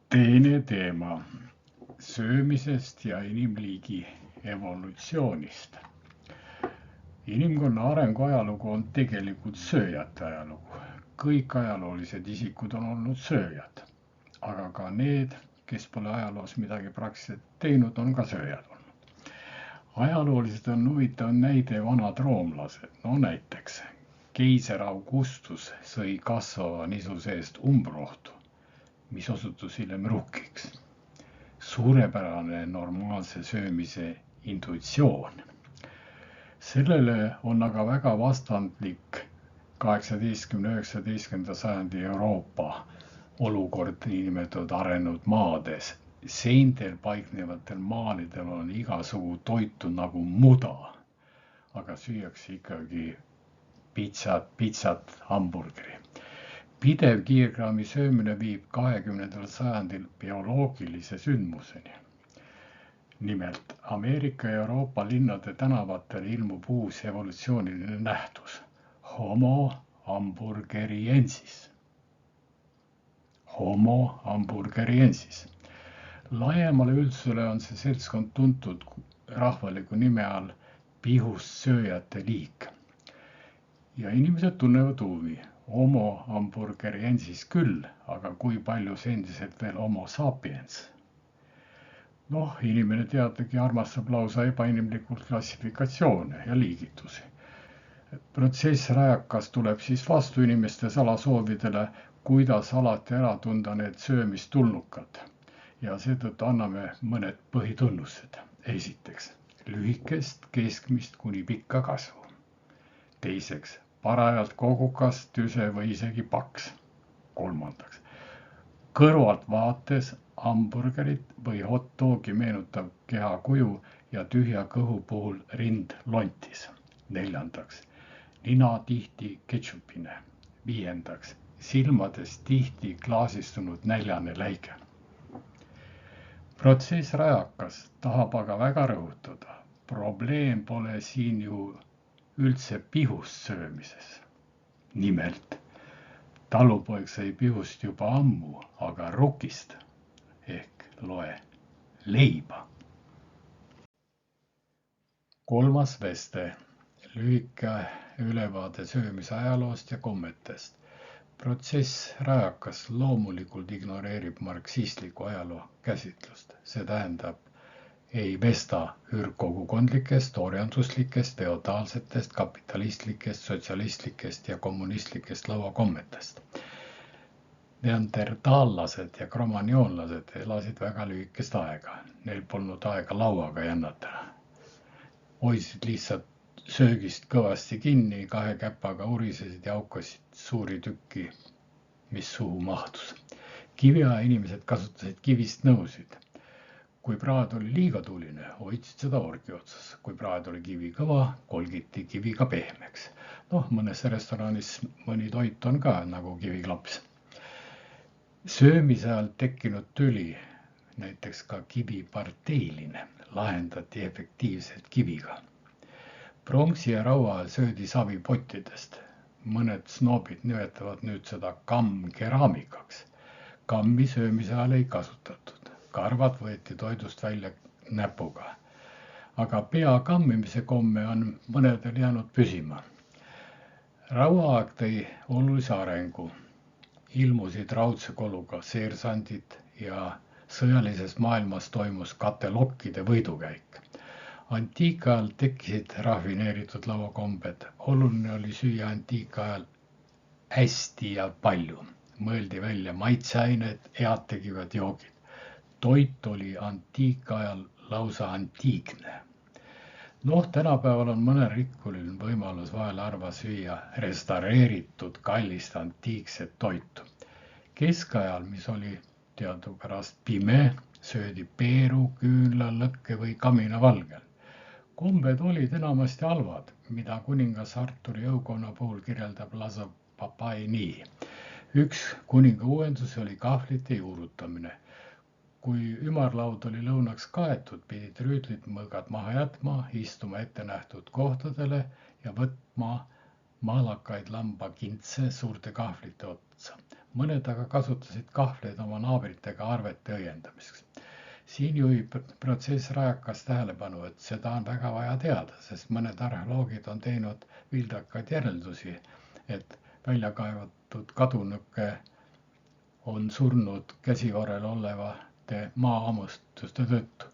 Teine teema söömisest ja inimliigi evolutsioonist. Inimkonna arengu ajalugu on tegelikult sööjate ajalugu. Kõik ajaloolised isikud on olnud sööjad, aga ka need, kes pole ajaloos midagi praktiliselt teinud, on ka sööjad olnud. Ajalooliselt on huvitav näide vanad roomlased. No näiteks keiser Augustus sõi kasvava nisu seest umbrohtu, mis osutus hiljem ruhkiks. Suurepärane normaalse söömise intuitsioon. Sellele on aga väga vastandlik 18–19. sajandi Euroopa olukord niinimetatud arenenud maades. Seintel paiknevatel maalidel on igasugu toitu nagu muda, aga süüakse ikkagi pitsat, hamburgeri. Pidev kiirgraami söömine viib 20. sajandil bioloogilise sündmuseni. Nimelt, Ameerika ja Euroopa linnade tänavatel ilmub uus evolutsiooniline nähtus. Homo hamburgeriensis. Homo hamburgeriensis. Laiemale üldsusele on see seltskond tuntud rahvaliku nime all pihussööjate liik. Ja inimesed tunnevad huvi. Homo hamburgeriensis küll, aga kui palju see endiselt veel homo sapiens? Inimene teadagi armastab lausa ebainimlikult klassifikatsioone ja liigitusi. Protsess rajakas tuleb siis vastu inimeste salasoovidele, kuidas alati ära tunda need söömistulnukad. Ja seetõttu anname mõned põhitunnused. Esiteks, lühikest, keskmist kuni pikka kasvu. Teiseks, parajalt kogukas, tüse või isegi paks. Kolmandaks, kõrvalt vaates hamburgerit või hot dogi meenutav kehakuju ja tühja kõhu puhul rind lontis. Neljandaks, nina tihti ketšupine. Viiendaks, silmades tihti klaasistunud näljane läige. Protsess rajakas tahab aga väga rõhutada. Probleem pole siin ju üldse pihust söömises. Nimelt, talupoeg sai pihust juba ammu, aga rukist ehk loe leiba. Kolmas veste, lühike ülevaade söömise ajaloost ja kommetest. Protsess rajakas loomulikult ignoreerib marksistliku ajaloo käsitlust. See tähendab, ei vesta ürgkogukondlikest, orjanduslikest, feodaalsetest, kapitalistlikest, sotsialistlikest ja kommunistlikest lauakommetest. Neandertaallased ja kromagnoonlased elasid väga lühikest aega. Neil polnud aega lauaga jännatada. Hoidsid lihtsalt söögist kõvasti kinni, kahe käpaga urisesid ja aukasid suuri tükki, mis suhu mahdus. Kiviaja inimesed kasutasid kivist nõusid. Kui praad oli liiga tuline, hoidsid seda orgi otsas. Kui praad oli kivi kõva, kolgiti kiviga pehmeks. Mõnes restoranis mõni toit on ka nagu kiviklaps. Söömise ajal tekkinud tüli, näiteks ka kiviparteiline, lahendati efektiivselt kiviga. Pronksi ja raua ajal söödi savipottidest. Mõned snoobid nimetavad nüüd seda kammkeraamikaks. Kammi söömise ajal ei kasutatud. Karvad võeti toidust välja näpuga. Aga pea kammimise komme on mõnedel jäänud püsima. Rauaaeg tõi olulise arengu. Ilmusid raudse koluga seersandid ja sõjalises maailmas toimus katelokkide võidukäik. Antiikajal tekkisid rafineeritud lauakombed. Oluline oli süüa antiikajal hästi ja palju. Mõeldi välja maitseained, head tegivad joogid. Toit oli antiikajal lausa antiikne. Tänapäeval on mõnel rikkulil võimalus vahelarva süüa restaureeritud kallist antiikset toitu. Keskajal, mis oli teadupärast pime, söödi peeru, küünla, lõkke või kaminavalgel. Kombed olid enamasti halvad, mida kuningas Arturi jõukonna puhul kirjeldab lausa papai nii. Üks kuninga uuendus oli kahvlite juurutamine. Kui ümarlaud oli lõunaks kaetud, pidid rüütlid mõõgad maha jätma, istuma ette nähtud kohtadele ja võtma maalakaid lambakintse suurte kahvlite otsa. Mõned aga kasutasid kahvleid oma naabritega arvete õiendamiseks. Siin juhib protsess rajakas tähelepanu, et seda on väga vaja teada, sest mõned arheoloogid on teinud vildakaid järeldusi, et välja kaevatud kadunuke on surnud käsivarrel olevate maahammustuste tõttu.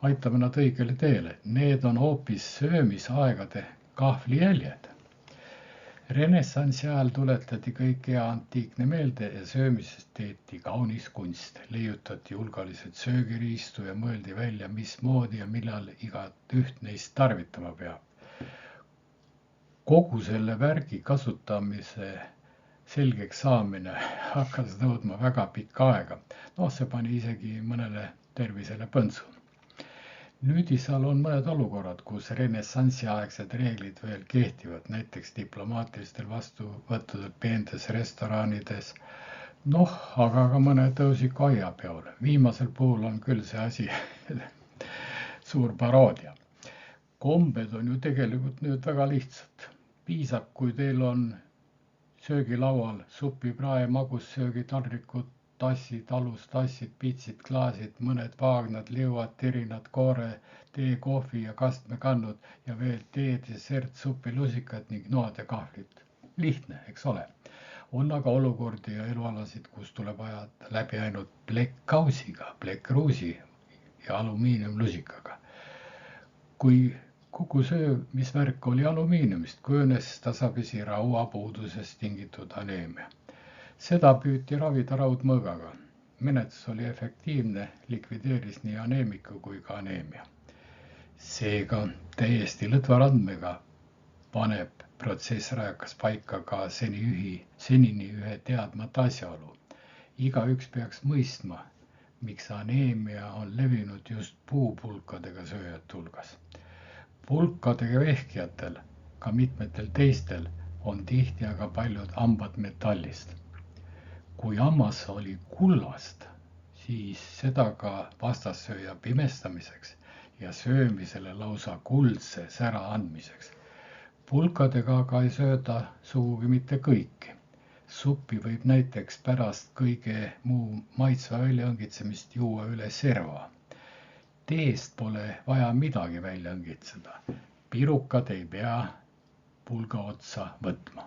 Aitame nad õigele teele. Need on hoopis söömisaegade kahvlijäljed. Renessansi ajal tuletati kõik hea antiikne meelde ja söömisest tehti kaunis kunst. Leiutati hulgaliselt söögiriistu ja mõeldi välja, mismoodi ja millal igat üht neist tarvitama peab. Kogu selle värgi kasutamise selgeks saamine hakkas nõudma väga pikka aega. See pani isegi mõnele tervisele põntsu. Nüüdisal on mõned olukorrad, kus renessansiaegsed reeglid veel kehtivad, näiteks diplomaatilistel vastuvõttudel, peendes restoranides, aga ka mõne tõusiku aiapeol. Viimasel puhul on küll see asi suur paroodia. Kombed on ju tegelikult nüüd väga lihtsad. Piisab, kui teil on söögilaual supiprae, magussöögitaldrikud, tassid, alustassid, pitsid, klaasid, mõned vaagnad, liuad, tirinad, koore, tee, kohvi ja kastmekannud ja veel tee, dessert, supilusikad ning noad ja kahvlid. Lihtne, eks ole. On aga olukordi ja elualasid, kus tuleb ajada läbi ainult plekkkausiga, plekkruusi ja alumiiniumlusikaga. Kui kogu söömisvärk oli alumiiniumist, kujunes tasapisi rauapuudusest tingitud aneemia. Seda püüti ravida raudmõõgaga. Menetlus oli efektiivne, likvideeris nii aneemiku kui ka aneemia. Seega täiesti lõtva andmega paneb protsess rajakas paika ka senini ühe teadmata asjaolu. Igaüks peaks mõistma, miks aneemia on levinud just puupulkadega sööjate hulgas. Pulkadega vehkijatel, ka mitmetel teistel, on tihti aga paljud hambad metallist. Kui hammas oli kullast, siis seda ka vastassööja pimestamiseks ja söömisele lausa kuldse sära andmiseks. Pulkadega aga ei sööda sugugi mitte kõiki. Suppi võib näiteks pärast kõige muu maitsva välja õngitsemist juua üle serva. Teest pole vaja midagi välja õngitseda. Pirukad ei pea pulga otsa võtma.